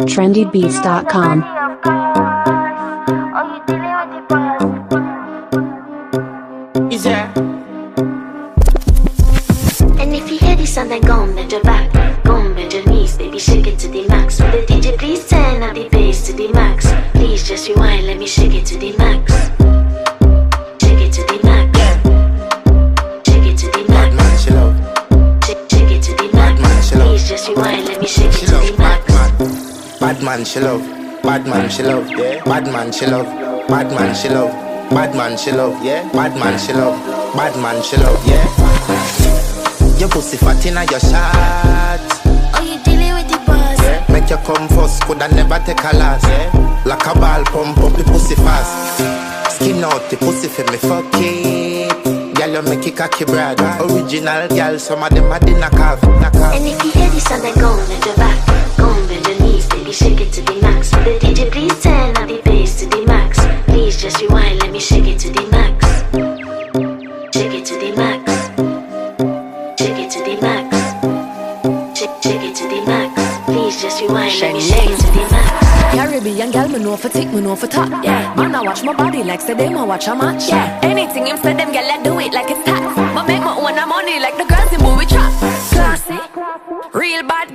trendybeats.com. Is there? And if you hear this sound, then go and bend your back. Go and bend your knees, baby, shake it to the max. With the DJ, please turn up the bass to the max. Please just rewind, let me shake it to the max. Shake it to the max. Shake it to the max. Bad man, she love. Shake it to the max. Please just rewind, let me shake it to the max. Bad man, she love. Bad man, she love. Yeah. Bad man, she love. Bad man, she love. Bad man, she love. Yeah. Bad man, she love. Bad man, she love. Yeah. Your pussy fat inna your shot. Oh, you dealing with the boss? Yeah. Make you come first, coulda never take a last. Yeah. Like a ball, pump up the pussy fast. Skin out the pussy for me, fuck it. Girl, you make it cocky brad. Original girl, some of them are the knockoff. And if you hear this sound, then go and bend your back. Go and bend your knees, baby, shake it to the max. With the DJ, please turn up the bass to the max. Please just rewind, let me shake it to the max. Shake it to the max. Shake it to the max. Shake it to the max. Please just rewind, let me shake it to the max. Caribbean girl, me know for tick, me know for top. Yeah, man, I watch my body like say them I watch a match. Yeah, anything him say them girl, I do it like it's tax. But make my own money like the girls in movie trap. Classy, real bad